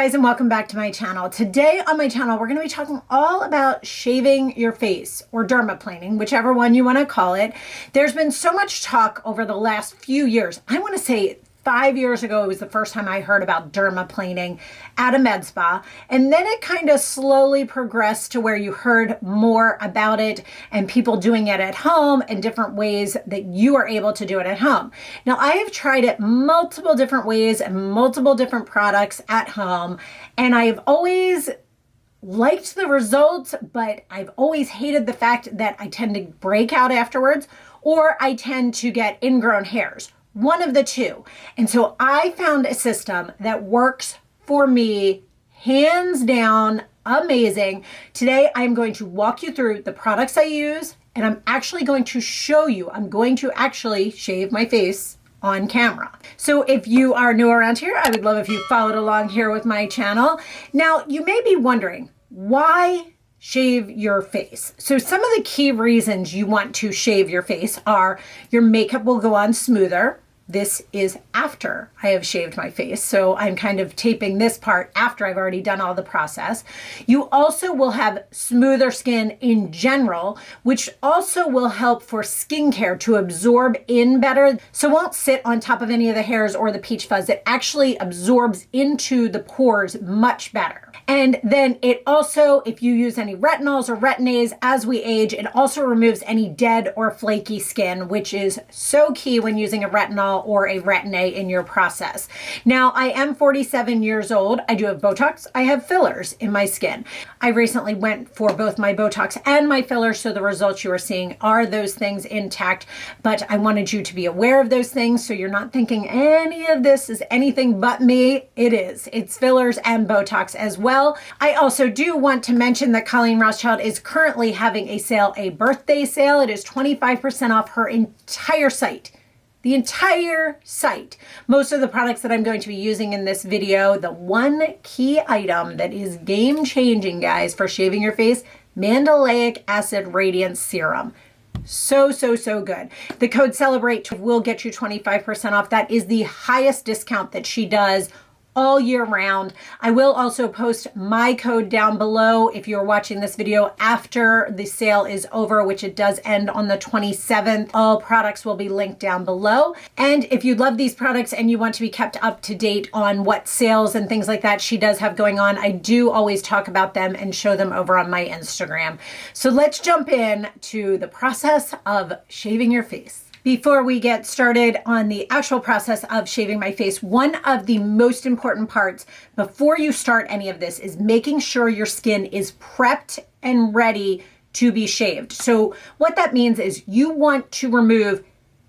guys, and welcome back to my channel. Today on my channel, we're going to be talking all about shaving your face, or dermaplaning, whichever one you want to call it. There's been so much talk over the last few years. I want to say 5 years ago, it was the first time I heard about dermaplaning at a med spa. And then it kind of slowly progressed to where you heard more about it and people doing it at home and different ways that you are able to do it at home. Now, I have tried it multiple different ways and multiple different products at home. And I've always liked the results, but I've always hated the fact that I tend to break out afterwards, or I tend to get ingrown hairs. One of the two. And so I found a system that works for me, hands down, amazing. Today, I'm going to walk you through the products I use, and I'm actually going to show you, I'm going to actually shave my face on camera. So if you are new around here, I would love if you followed along here with my channel. Now, you may be wondering, why shave your face? So some of the key reasons you want to shave your face are your makeup will go on smoother. This is after I have shaved my face. So I'm kind of taping this part after I've already done all the process. You also will have smoother skin in general, which also will help for skincare to absorb in better. So it won't sit on top of any of the hairs or the peach fuzz. It actually absorbs into the pores much better. And then it also, if you use any retinols or retin-A's as we age, it also removes any dead or flaky skin, which is so key when using a retinol or a retin-A in your process. Now, I am 47 years old. I do have Botox. I have fillers in my skin. I recently went for both my Botox and my fillers, so the results you are seeing are those things intact, but I wanted you to be aware of those things so you're not thinking any of this is anything but me. It is. It's fillers and Botox as well. I also do want to mention that Colleen Rothschild is currently having a sale, a birthday sale. It is 25% off her entire site. The entire site. Most of the products that I'm going to be using in this video, the one key item that is game changing, guys, for shaving your face, Mandelic Acid Radiance Serum. So good. The code CELEBRATE will get you 25% off. That is the highest discount that she does all year round. I will also post my code down below if you're watching this video after the sale is over, which it does end on the 27th. All products will be linked down below. And if you love these products and you want to be kept up to date on what sales and things like that she does have going on, I do always talk about them and show them over on my Instagram. So let's jump in to the process of shaving your face. Before we get started on the actual process of shaving my face, one of the most important parts before you start any of this is making sure your skin is prepped and ready to be shaved. So what that means is you want to remove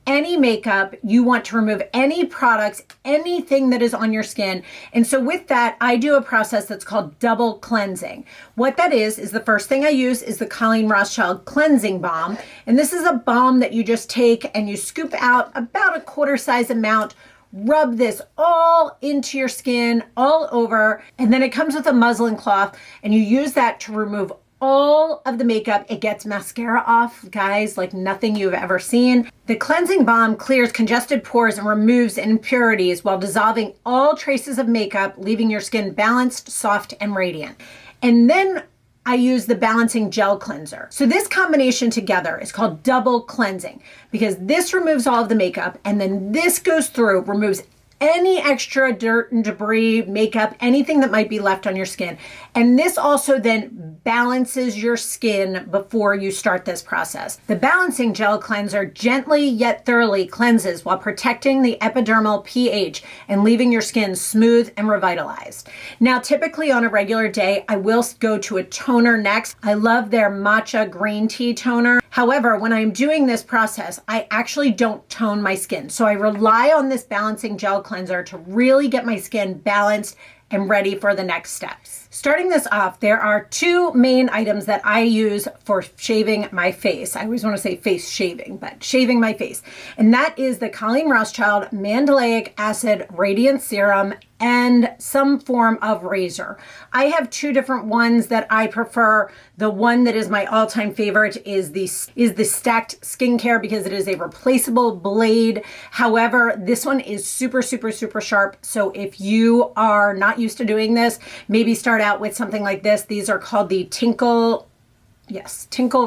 any makeup, you want to remove any products, anything that is on your skin. And so with that, I do a process that's called double cleansing. What that is the first thing I use is the Colleen Rothschild Cleansing Balm. And this is a balm that you just take and you scoop out about a quarter size amount, rub this all into your skin, all over, and then it comes with a muslin cloth and you use that to remove all of the makeup. It gets mascara off, guys, like nothing you've ever seen. The cleansing balm clears congested pores and removes impurities while dissolving all traces of makeup, leaving your skin balanced, soft, and radiant. And then I use the balancing gel cleanser. So this combination together is called double cleansing because this removes all of the makeup and then this goes through, removes any extra dirt and debris, makeup, anything that might be left on your skin. And this also then balances your skin before you start this process. The balancing gel cleanser gently yet thoroughly cleanses while protecting the epidermal pH and leaving your skin smooth and revitalized. Now, typically on a regular day, I will go to a toner next. I love their matcha green tea toner. However, when I'm doing this process, I actually don't tone my skin. So I rely on this balancing gel cleanser to really get my skin balanced and ready for the next steps. Starting this off, there are two main items that I use for shaving my face. I always want to say face shaving, but shaving my face. And that is the Colleen Rothschild Mandelic Acid Radiance Serum and some form of razor. I have two different ones that I prefer. The one that is my all-time favorite is the Stacked Skincare because it is a replaceable blade. However, this one is super, super, super sharp. So if you are not used to doing this, maybe start out with something like this. These are called the Tinkle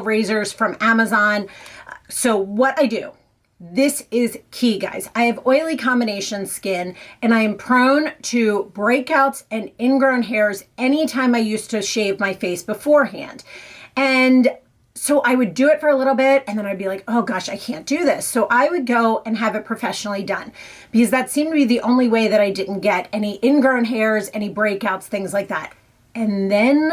razors from Amazon. So what I do, this is key, guys. I have oily combination skin and I am prone to breakouts and ingrown hairs anytime I used to shave my face beforehand. And so I would do it for a little bit and then I'd be like, oh gosh, I can't do this. So I would go and have it professionally done because that seemed to be the only way that I didn't get any ingrown hairs, any breakouts, things like that. And then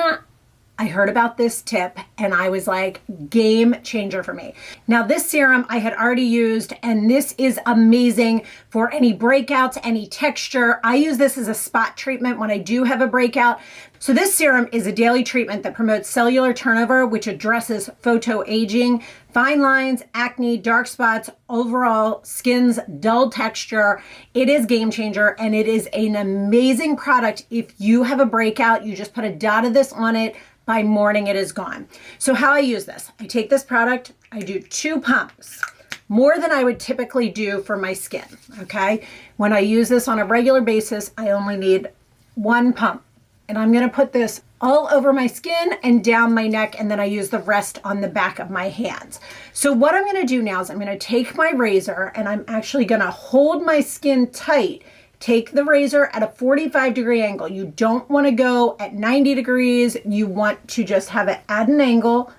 I heard about this tip and I was like, game changer for me. Now this serum I had already used and this is amazing for any breakouts, any texture. I use this as a spot treatment when I do have a breakout. So this serum is a daily treatment that promotes cellular turnover, which addresses photoaging, fine lines, acne, dark spots, overall skin's dull texture. It is game changer and it is an amazing product. If you have a breakout, you just put a dot of this on it. By morning, it is gone. So how I use this, I take this product, I do 2 pumps, more than I would typically do for my skin, okay? When I use this on a regular basis, I only need 1 pump. And I'm gonna put this all over my skin and down my neck, and then I use the rest on the back of my hands. So what I'm gonna do now is I'm gonna take my razor and I'm actually gonna hold my skin tight. Take the razor at a 45-degree angle. You don't want to go at 90 degrees. You want to just have it at an angle,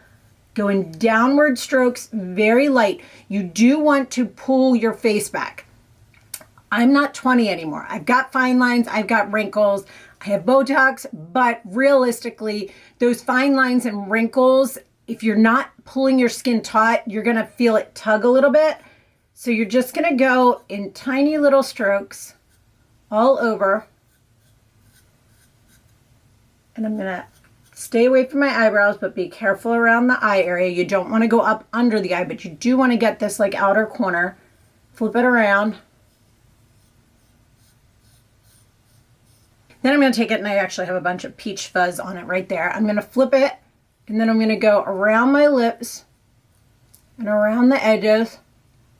go in downward strokes, very light. You do want to pull your face back. I'm not 20 anymore. I've got fine lines, I've got wrinkles, I have Botox, but realistically, those fine lines and wrinkles, if you're not pulling your skin taut, you're gonna feel it tug a little bit. So you're just gonna go in tiny little strokes all over, and I'm gonna stay away from my eyebrows, but be careful around the eye area. You don't want to go up under the eye, but you do want to get this like outer corner. Flip it around. Then I'm going to take it, and I actually have a bunch of peach fuzz on it right there. I'm going to flip it, and then I'm going to go around my lips and around the edges,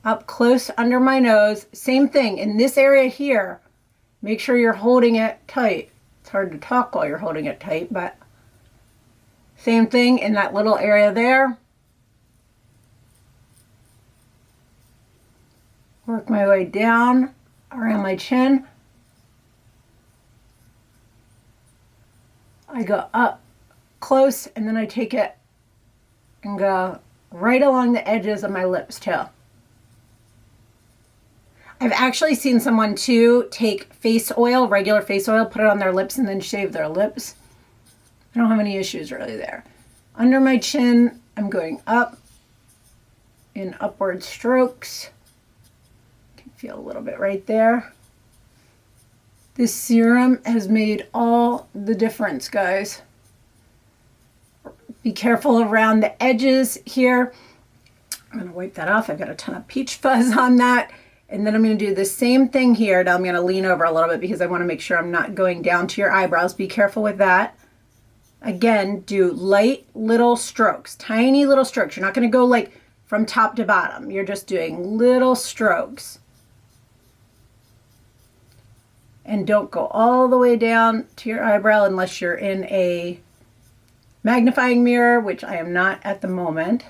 up close under my nose. Same thing in this area here. Make sure you're holding it tight. It's hard to talk while you're holding it tight, but same thing in that little area there. Work my way down around my chin. I go up close and then I take it and go right along the edges of my lips too. I've actually seen someone too take face oil, regular face oil, put it on their lips and then shave their lips. I don't have any issues really there. Under my chin, I'm going up in upward strokes. You can feel a little bit right there. This serum has made all the difference, guys. Be careful around the edges here. I'm going to wipe that off. I've got a ton of peach fuzz on that. And then I'm going to do the same thing here. Now I'm going to lean over a little bit because I want to make sure I'm not going down to your eyebrows. Be careful with that. Again, do light little strokes, tiny little strokes. You're not going to go like from top to bottom. You're just doing little strokes. And don't go all the way down to your eyebrow unless you're in a magnifying mirror, which I am not at the moment.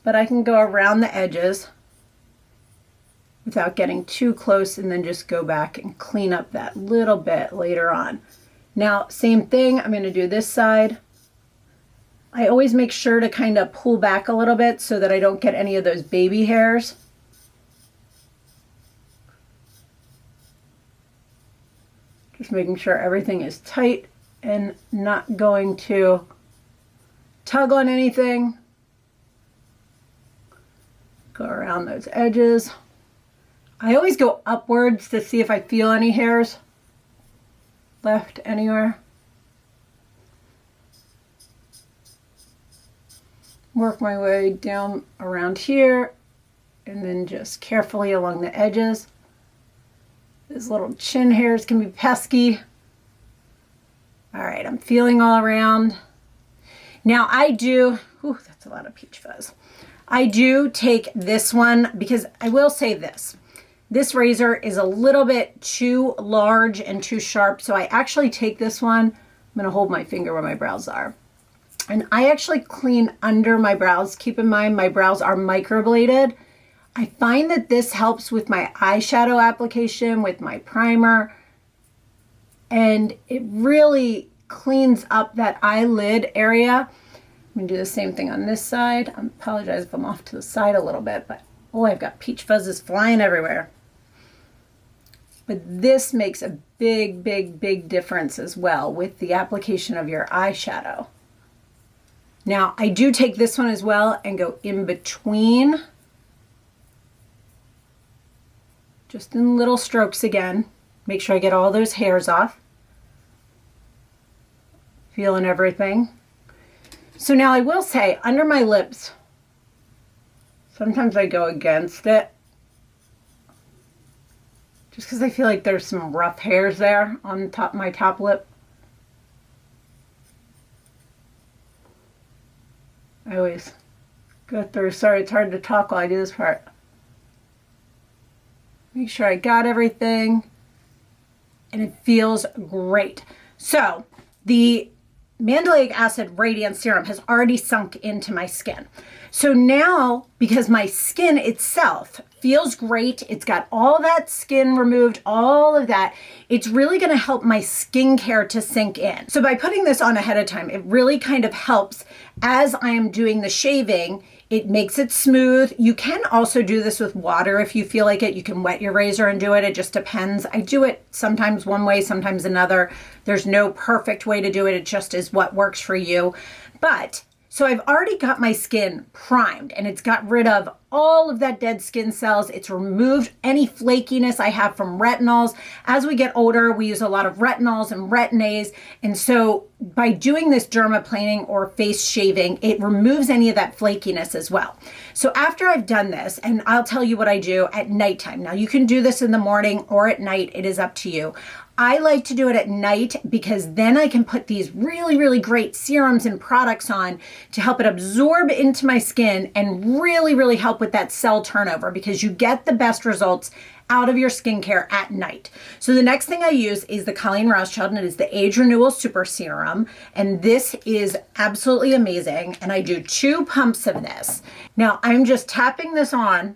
But I can go around the edges without getting too close, and then just go back and clean up that little bit later on. Now, same thing, I'm going to do this side. I always make sure to kind of pull back a little bit so that I don't get any of those baby hairs. Just making sure everything is tight and not going to tug on anything. Go around those edges. I always go upwards to see if I feel any hairs left anywhere. Work my way down around here and then just carefully along the edges. These little chin hairs can be pesky. All right, I'm feeling all around. Now I do, ooh, that's a lot of peach fuzz. I do take this one because I will say this. This razor is a little bit too large and too sharp, so I actually take this one. I'm gonna hold my finger where my brows are. And I actually clean under my brows. Keep in mind, my brows are microbladed. I find that this helps with my eyeshadow application, with my primer, and it really cleans up that eyelid area. I'm gonna do the same thing on this side. I apologize if I'm off to the side a little bit, but oh, I've got peach fuzzes flying everywhere. But this makes a big, big, big difference as well with the application of your eyeshadow. Now, I do take this one as well and go in between, just in little strokes again. Make sure I get all those hairs off. Feeling everything. So now I will say, under my lips, sometimes I go against it, just because I feel like there's some rough hairs there on top my top lip. I always go through. Sorry, it's hard to talk while I do this part. Make sure I got everything, and it feels great. So the Mandelic Acid Radiance Serum has already sunk into my skin. So now, because my skin itself feels great, it's got all that skin removed, all of that, it's really gonna help my skincare to sink in. So by putting this on ahead of time, it really kind of helps as I am doing the shaving. It makes it smooth. You can also do this with water if you feel like it. You can wet your razor and do it. It just depends. I do it sometimes one way, sometimes another. There's no perfect way to do it. It just is what works for you. But so I've already got my skin primed, and it's got rid of all of that dead skin cells. It's removed any flakiness I have from retinols. As we get older, we use a lot of retinols and retin-A's. And so by doing this dermaplaning or face shaving, it removes any of that flakiness as well. So after I've done this, and I'll tell you what I do at nighttime. Now you can do this in the morning or at night. It is up to you. I like to do it at night because then I can put these really, really great serums and products on to help it absorb into my skin and really, really help with that cell turnover, because you get the best results out of your skincare at night. So the next thing I use is the Colleen Rothschild, and it is the Age Renewal Super Serum. And this is absolutely amazing. And I do 2 pumps of this. Now I'm just tapping this on.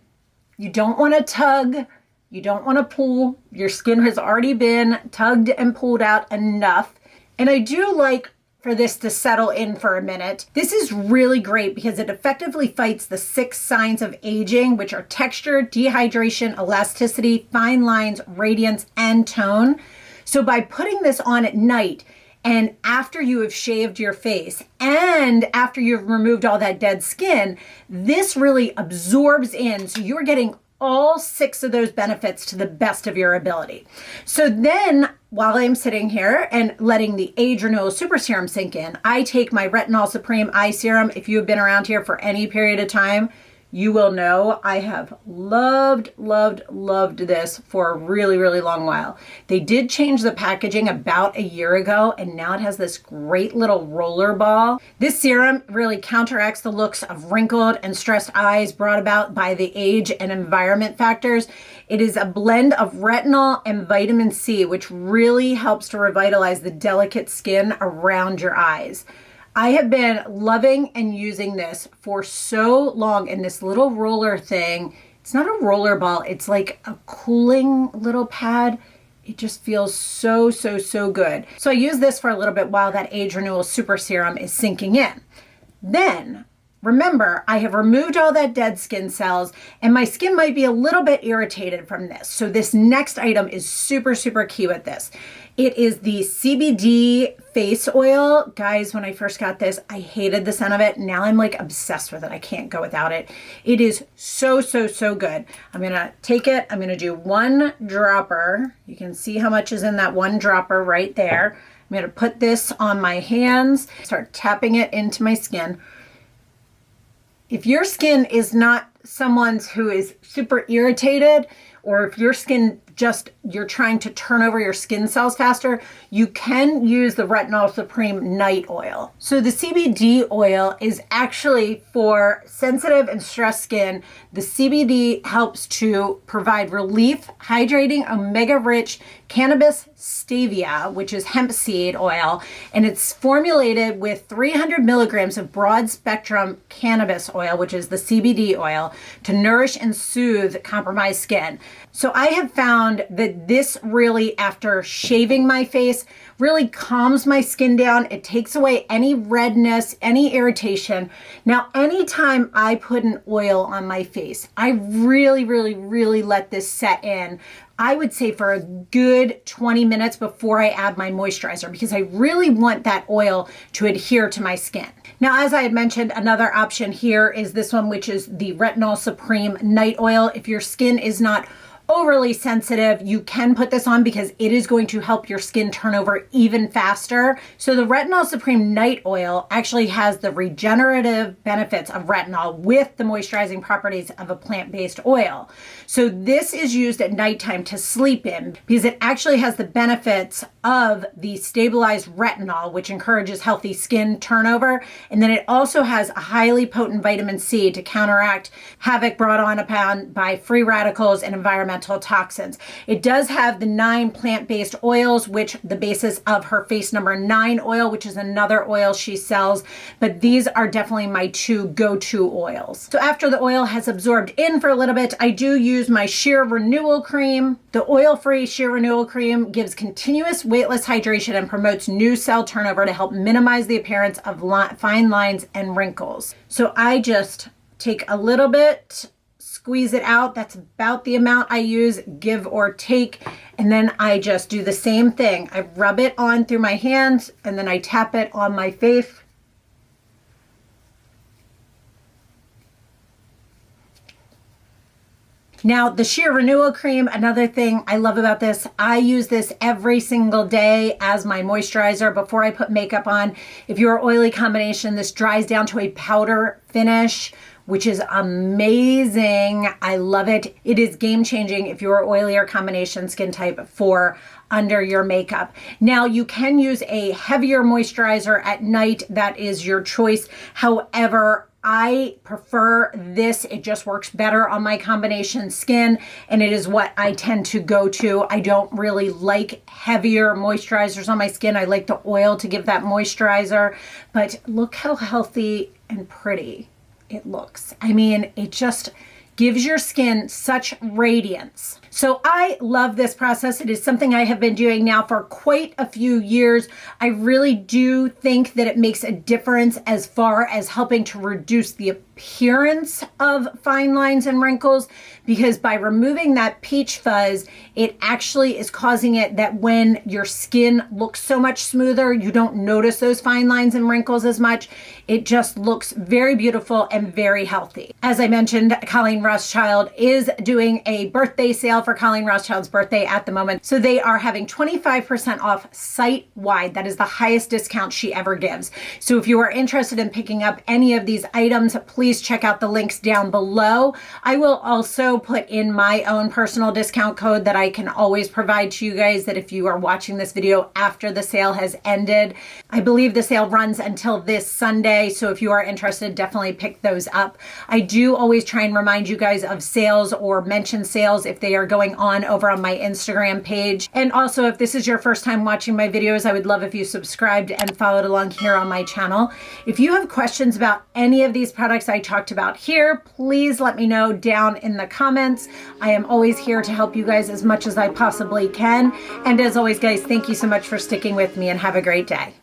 You don't want to tug. You don't want to pull. Your skin has already been tugged and pulled out enough. And I do like for this to settle in for a minute. This is really great because it effectively fights the 6 signs of aging, which are texture, dehydration, elasticity, fine lines, radiance, and tone. So by putting this on at night, and after you have shaved your face and after you've removed all that dead skin, this really absorbs in. So you're getting all 6 of those benefits to the best of your ability. So then while I'm sitting here and letting the Age Renewal Super Serum sink in, I take my Retinol Supreme Eye Serum. If you have been around here for any period of time, you will know I have loved, loved, loved this for a really, really long while. They did change the packaging about a year ago, and now it has this great little roller ball. This serum really counteracts the looks of wrinkled and stressed eyes brought about by the age and environment factors. It is a blend of retinol and vitamin C, which really helps to revitalize the delicate skin around your eyes. I have been loving and using this for so long, and this little roller thing, it's not a roller ball, it's like a cooling little pad. It just feels so, so, so good. So I use this for a little bit while that Age Renewal Super Serum is sinking in. Then, remember, I have removed all that dead skin cells, and my skin might be a little bit irritated from this. So this next item is super, super key with this. It is the CBD Face Oil. Guys, when I first got this, I hated the scent of it. Now I'm like obsessed with it. I can't go without it. It is so, so, so good. I'm gonna take it. I'm gonna do 1 dropper. You can see how much is in that 1 dropper right there. I'm gonna put this on my hands, start tapping it into my skin. If your skin is not someone's who is super irritated, or if your skin you're trying to turn over your skin cells faster, you can use the Retinol Supreme Night Oil. So the CBD oil is actually for sensitive and stressed skin. The CBD helps to provide relief, hydrating, omega-rich cannabis stevia, which is hemp seed oil, and it's formulated with 300 milligrams of broad-spectrum cannabis oil, which is the CBD oil, to nourish and soothe compromised skin. So I have found that this really, after shaving my face, really calms my skin down. It takes away any redness, any irritation. Now, anytime I put an oil on my face, I really, really, really let this set in. I would say for a good 20 minutes before I add my moisturizer, because I really want that oil to adhere to my skin. Now, as I had mentioned, another option here is this one, which is the Retinol Supreme Night Oil. If your skin is not overly sensitive, you can put this on because it is going to help your skin turn over even faster. So the Retinol Supreme Night Oil actually has the regenerative benefits of retinol with the moisturizing properties of a plant-based oil. So this is used at nighttime to sleep in because it actually has the benefits of the stabilized retinol, which encourages healthy skin turnover. And then it also has a highly potent vitamin C to counteract havoc brought on upon by free radicals and environmental toxins. It does have the 9 plant-based oils, which the basis of her Face Number 9 oil, which is another oil she sells, but these are definitely my 2 go-to oils. So after the oil has absorbed in for a little bit, I do use my sheer Renewal cream. The oil-free sheer Renewal cream gives continuous weightless hydration and promotes new cell turnover to help minimize the appearance of fine lines and wrinkles. So I just take a little bit, squeeze it out. That's about the amount I use, give or take. And then I just do the same thing. I rub it on through my hands and then I tap it on my face. Now, the sheer Renewal cream, another thing I love about this, I use this every single day as my moisturizer before I put makeup on. If you're an oily combination, this dries down to a powder finish, which is amazing. I love it. It is game changing if you're oilier combination skin type for under your makeup. Now, you can use a heavier moisturizer at night. That is your choice. However, I prefer this. It just works better on my combination skin, and it is what I tend to go to. I don't really like heavier moisturizers on my skin. I like the oil to give that moisturizer, but look how healthy and pretty it looks. I mean, it just gives your skin such radiance. So I love this process. It is something I have been doing now for quite a few years. I really do think that it makes a difference as far as helping to reduce the appearance of fine lines and wrinkles, because by removing that peach fuzz, it actually is causing it that when your skin looks so much smoother, you don't notice those fine lines and wrinkles as much. It just looks very beautiful and very healthy. As I mentioned, Colleen Rothschild is doing a birthday sale for Colleen Rothschild's birthday at the moment. So they are having 25% off site-wide. That is the highest discount she ever gives. So if you are interested in picking up any of these items, please check out the links down below. I will also put in my own personal discount code that I can always provide to you guys, that if you are watching this video after the sale has ended. I believe the sale runs until this Sunday. So if you are interested, definitely pick those up. I do always try and remind you guys of sales or mention sales if they are going on over on my Instagram page. And also, if this is your first time watching my videos, I would love if you subscribed and followed along here on my channel. If you have questions about any of these products I talked about here, please let me know down in the comments. I am always here to help you guys as much as I possibly can. And as always, guys, thank you so much for sticking with me, and have a great day.